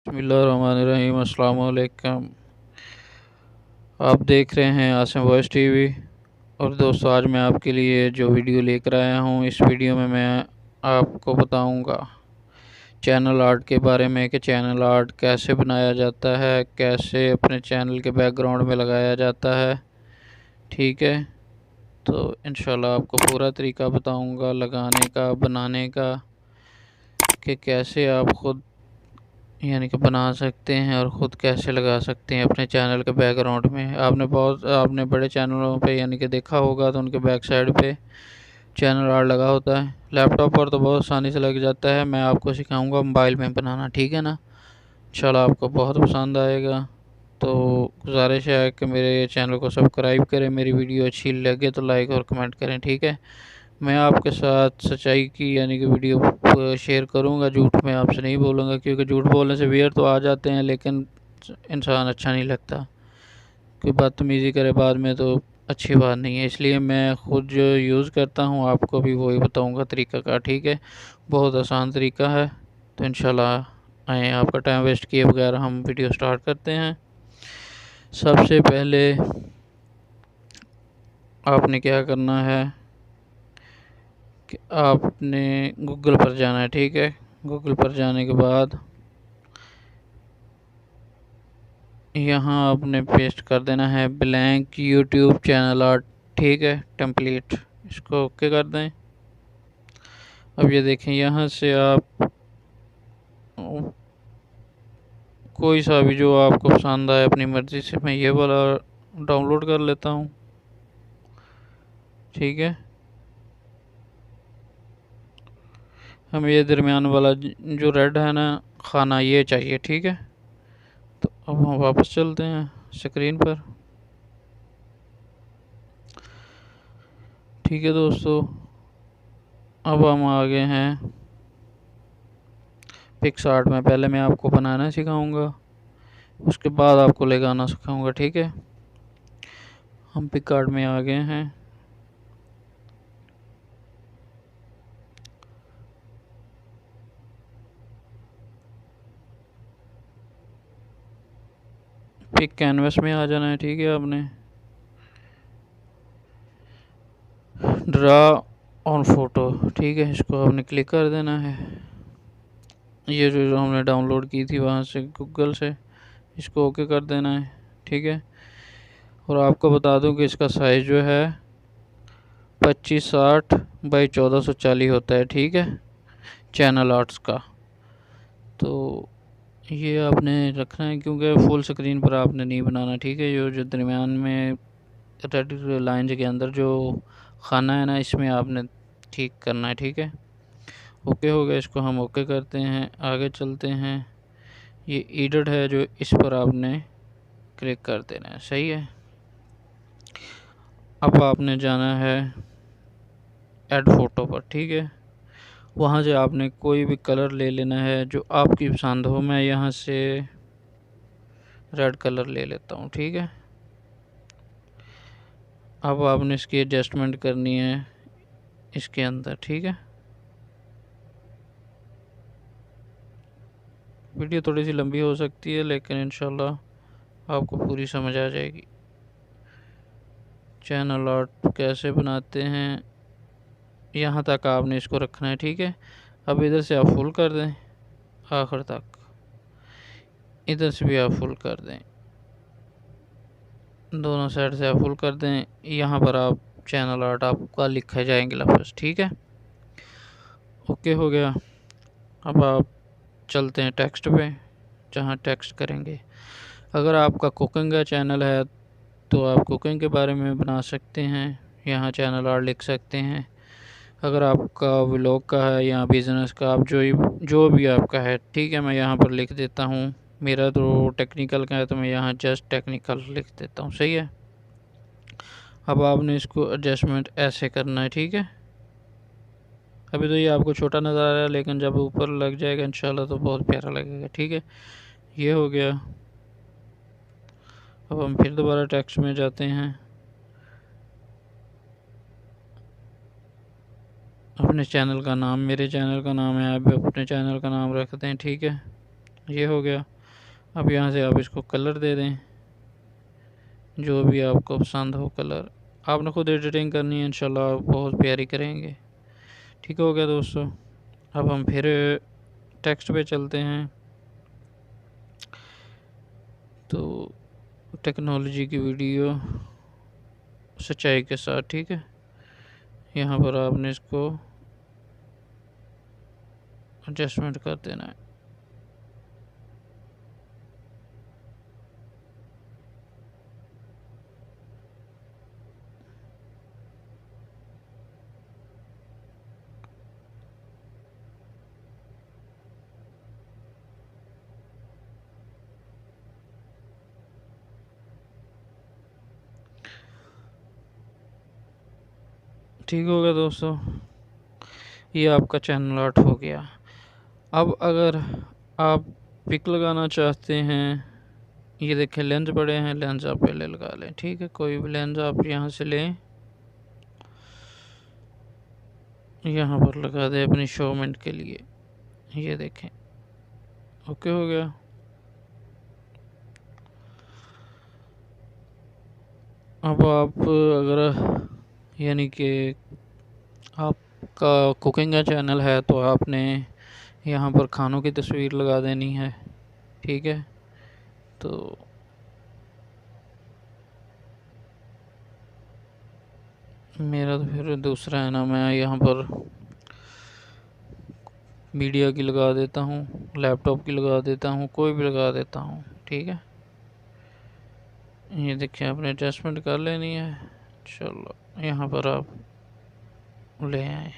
बिस्मिल्लाहिर्रहमानिर्रहीम। अस्सलाम वालेकुम। आप देख रहे हैं आसिम वॉइस टीवी। और दोस्तों, आज मैं आपके लिए जो वीडियो लेकर आया हूँ, इस वीडियो में मैं आपको बताऊँगा चैनल आर्ट के बारे में कि चैनल आर्ट कैसे बनाया जाता है, कैसे अपने चैनल के बैकग्राउंड में लगाया जाता है। ठीक है, तो इंशाल्लाह आपको पूरा तरीका बताऊँगा लगाने का, बनाने का, कि कैसे आप ख़ुद यानी कि बना सकते हैं और ख़ुद कैसे लगा सकते हैं अपने चैनल के बैकग्राउंड में। आपने बड़े चैनलों पे यानी कि देखा होगा तो उनके बैक साइड पे चैनल आर्ट लगा होता है। लैपटॉप पर तो बहुत आसानी से लग जाता है। मैं आपको सिखाऊंगा मोबाइल में बनाना, ठीक है ना। इंशाल्लाह आपको बहुत पसंद आएगा। तो गुजारिश है कि मेरे चैनल को सब्सक्राइब करें, मेरी वीडियो अच्छी लगे तो लाइक और कमेंट करें, ठीक है। मैं आपके साथ सच्चाई की यानी कि वीडियो शेयर करूंगा, झूठ मैं आपसे नहीं बोलूँगा, क्योंकि झूठ बोलने से व्यूअर तो आ जाते हैं लेकिन इंसान अच्छा नहीं लगता। कोई बदतमीज़ी करे बाद में तो अच्छी बात नहीं है। इसलिए मैं ख़ुद जो यूज़ करता हूँ आपको भी वही बताऊँगा तरीका का, ठीक है। बहुत आसान तरीका है। तो इंशाल्लाह आए, आपका टाइम वेस्ट किए बगैर हम वीडियो स्टार्ट करते हैं। सबसे पहले आपने क्या करना है कि आपने गूगल पर जाना है, ठीक है। गूगल पर जाने के बाद यहाँ आपने पेस्ट कर देना है ब्लैंक यूट्यूब चैनल आर्ट, ठीक है, टेम्पलेट। इसको ओके कर दें। अब ये देखें, यहाँ से आप कोई सा भी जो आपको पसंद आए अपनी मर्ज़ी से, मैं ये वाला डाउनलोड कर लेता हूँ, ठीक है। हमें ये दरमियान वाला जो रेड है ना खाना, ये चाहिए, ठीक है। तो अब हम वापस चलते हैं स्क्रीन पर, ठीक है दोस्तों। अब हम आ गए हैं पिक्सआर्ट में। पहले मैं आपको बनाना सिखाऊंगा, उसके बाद आपको लगाना सिखाऊंगा, ठीक है। हम पिक्सआर्ट में आ गए हैं। पिक कैनवस में आ जाना है, ठीक है। आपने ड्रा ऑन फोटो, ठीक है, इसको आपने क्लिक कर देना है। ये जो हमने डाउनलोड की थी वहाँ से गूगल से, इसको ओके कर देना है, ठीक है। और आपको बता दूं कि इसका साइज़ जो है 2560 बाई 1440 होता है, ठीक है, चैनल आर्ट्स का। तो ये आपने रखना है क्योंकि फुल स्क्रीन पर आपने नहीं बनाना, ठीक है। जो दरमियान में रेड लाइन्स के अंदर जो खाना है ना, इसमें आपने ठीक करना है, ठीक है। ओके हो गया, इसको हम ओके करते हैं। आगे चलते हैं। ये एडिट है जो, इस पर आपने क्लिक कर देना है, सही है। अब आपने जाना है ऐड फ़ोटो पर, ठीक है। वहाँ से आपने कोई भी कलर ले लेना है जो आपकी पसंद हो। मैं यहाँ से रेड कलर ले लेता हूँ, ठीक है। अब आपने इसकी एडजस्टमेंट करनी है इसके अंदर, ठीक है। वीडियो थोड़ी सी लंबी हो सकती है लेकिन इंशाल्लाह आपको पूरी समझ आ जाएगी। चैनल आर्ट कैसे बनाते हैं यहाँ तक आपने इसको रखना है, ठीक है। अब इधर से आप फुल कर दें आखिर तक, इधर से भी आप फुल कर दें, दोनों साइड से आप फुल कर दें। यहाँ पर आप चैनल आर्ट आपका लिखा जाएंगे लफ्ज़, ठीक है। ओके हो गया। अब आप चलते हैं टेक्स्ट पे, जहाँ टेक्स्ट करेंगे। अगर आपका कुकिंग का चैनल है तो आप कुकिंग के बारे में बना सकते हैं, यहाँ चैनल आर्ट लिख सकते हैं। अगर आपका व्लॉग का है या बिज़नेस का, आप जो भी आपका है, ठीक है, मैं यहाँ पर लिख देता हूँ। मेरा तो टेक्निकल का है तो मैं यहाँ जस्ट टेक्निकल लिख देता हूँ, सही है। अब आपने इसको एडजस्टमेंट ऐसे करना है, ठीक है। अभी तो ये आपको छोटा नज़र आ रहा है लेकिन जब ऊपर लग जाएगा इंशाल्लाह तो बहुत प्यारा लगेगा, ठीक है। ये हो गया। अब हम फिर दोबारा टेक्स्ट में जाते हैं। अपने चैनल का नाम, मेरे चैनल का नाम है, आप अपने चैनल का नाम रखते हैं, ठीक है। ये हो गया। अब यहाँ से आप इसको कलर दे दें, जो भी आपको पसंद हो कलर। आपने खुद एडिटिंग करनी है, इंशाल्लाह आप बहुत प्यारी करेंगे। ठीक हो गया दोस्तों। अब हम फिर टेक्स्ट पे चलते हैं। तो टेक्नोलॉजी की वीडियो सच्चाई के साथ, ठीक है। यहाँ पर आपने इसको एडजस्टमेंट कर देना है। ठीक हो गया दोस्तों, ये आपका चैनल आर्ट हो गया। अब अगर आप पिक लगाना चाहते हैं, ये देखें लेंस पड़े हैं, लेंस आप पहले लगा लें, ठीक है। कोई भी लेंस आप यहाँ से लें, यहाँ पर लगा दें अपनी शोमेंट के लिए। ये देखें, ओके हो गया। अब आप अगर यानी कि आपका कुकिंग का चैनल है तो आपने यहाँ पर खानों की तस्वीर लगा देनी है, ठीक है। तो मेरा तो फिर दूसरा है ना, मैं यहाँ पर मीडिया की लगा देता हूँ, लैपटॉप की लगा देता हूँ, कोई भी लगा देता हूँ, ठीक है। ये देखिए आपने एडजस्टमेंट कर लेनी है। चलो यहाँ पर आप ले आए।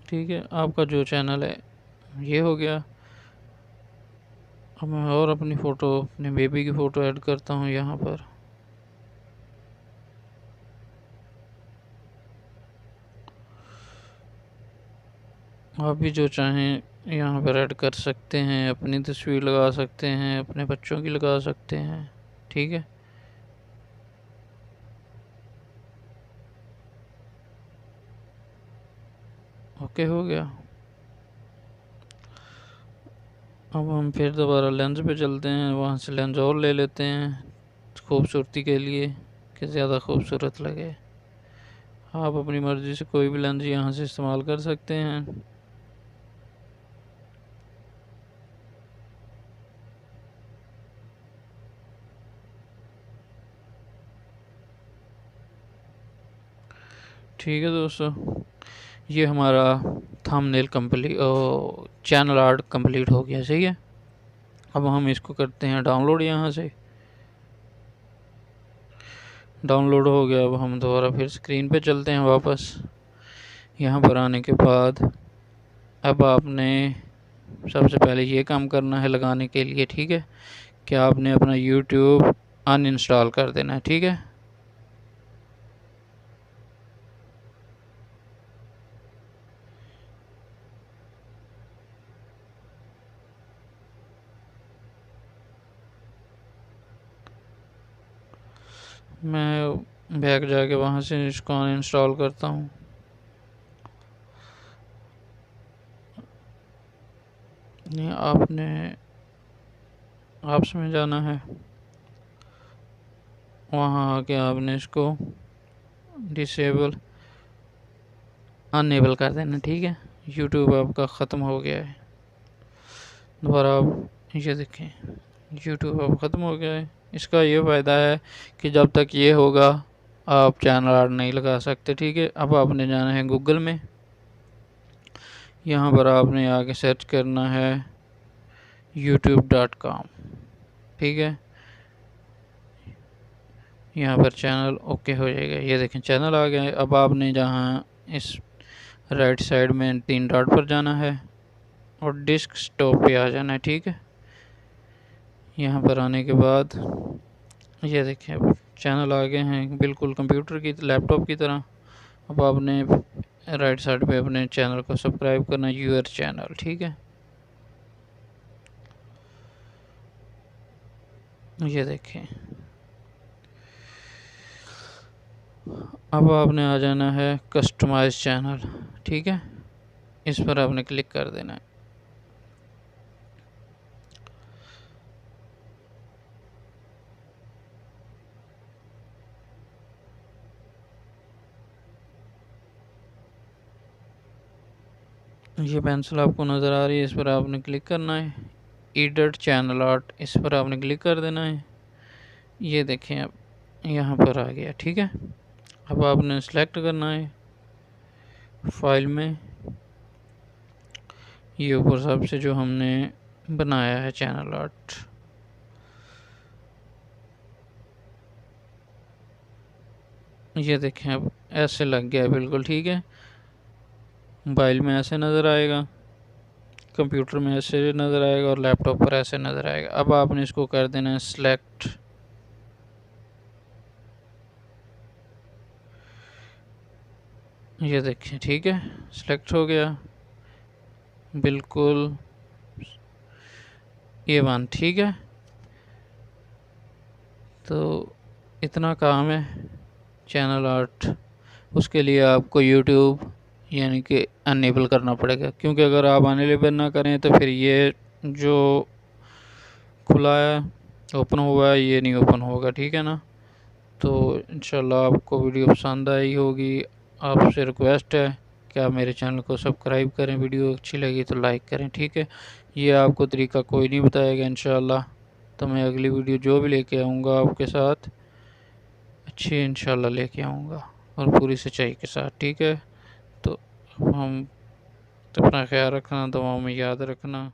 ठीक है, आपका जो चैनल है ये हो गया। अब मैं और अपनी फ़ोटो, अपने बेबी की फ़ोटो ऐड करता हूँ यहाँ पर। आप भी जो चाहें यहाँ पर ऐड कर सकते हैं, अपनी तस्वीर लगा सकते हैं, अपने बच्चों की लगा सकते हैं, ठीक है। ओके हो गया। अब हम फिर दोबारा लेंस पे चलते हैं, वहाँ से लेंस और ले लेते हैं खूबसूरती के लिए, कि ज़्यादा खूबसूरत लगे। आप अपनी मर्ज़ी से कोई भी लेंस यहाँ से इस्तेमाल कर सकते हैं। ठीक है दोस्तों, ये हमारा thumbnail complete, channel art complete हो गया, सही है। अब हम इसको करते हैं डाउनलोड। यहाँ से डाउनलोड हो गया। अब हम दोबारा फिर स्क्रीन पे चलते हैं वापस। यहाँ पर आने के बाद अब आपने सबसे पहले ये काम करना है लगाने के लिए, ठीक है, कि आपने अपना यूट्यूब अनइंस्टॉल कर देना है, ठीक है। मैं बैक जाके वहाँ से इसको अनइंस्टॉल करता हूँ। नहीं, आपने आपस में जाना है, वहाँ आके आपने इसको डिसेबल अनएबल कर देना, ठीक है। यूट्यूब आपका ख़त्म हो गया है। दोबारा आप ये देखें, यूट्यूब अब ख़त्म हो गया है। इसका ये फ़ायदा है कि जब तक ये होगा आप चैनल आर्ट नहीं लगा सकते, ठीक है। अब आपने जाना है गूगल में, यहाँ पर आपने आके सर्च करना है youtube.com, ठीक है। यहाँ पर चैनल ओके हो जाएगा। ये देखें चैनल आ गया है। अब आपने जहाँ इस राइट साइड में 3 डॉट पर जाना है और डेस्कटॉप पे आ जाना है, ठीक है। यहाँ पर आने के बाद ये देखें अब चैनल आ गए हैं, बिल्कुल कंप्यूटर की लैपटॉप की तरह। अब आपने राइट साइड पे अपने चैनल को सब्सक्राइब करना, यूअर चैनल, ठीक है। ये देखें अब आपने आ जाना है कस्टमाइज चैनल, ठीक है, इस पर आपने क्लिक कर देना है। ये पेंसिल आपको नज़र आ रही है, इस पर आपने क्लिक करना है। एडिट चैनल आर्ट, इस पर आपने क्लिक कर देना है। ये देखें अब यहाँ पर आ गया, ठीक है। अब आपने सेलेक्ट करना है फाइल में ये ऊपर सबसे जो हमने बनाया है चैनल आर्ट, ये देखें अब ऐसे लग गया बिल्कुल, ठीक है। मोबाइल में ऐसे नज़र आएगा, कंप्यूटर में ऐसे नज़र आएगा और लैपटॉप पर ऐसे नज़र आएगा। अब आपने इसको कर देना है सिलेक्ट। ये देखिए, ठीक है, सिलेक्ट हो गया बिल्कुल A1, ठीक है। तो इतना काम है चैनल आर्ट, उसके लिए आपको यूट्यूब यानी कि अनेबल करना पड़ेगा, क्योंकि अगर आप अनेबल ना करें तो फिर ये जो खुला है, ओपन हुआ है, ये नहीं ओपन होगा, ठीक है ना। तो इंशाल्लाह आपको वीडियो पसंद आई होगी। आपसे रिक्वेस्ट है कि आप मेरे चैनल को सब्सक्राइब करें, वीडियो अच्छी लगी तो लाइक करें, ठीक है। ये आपको तरीका कोई नहीं बताएगा इंशाल्लाह। तो मैं अगली वीडियो जो भी लेके आऊँगा आपके साथ अच्छी इंशाल्लाह लेके आऊँगा और पूरी सच्चाई के साथ, ठीक है। तो हम अपना ख्याल रखना, दुआओं में याद रखना।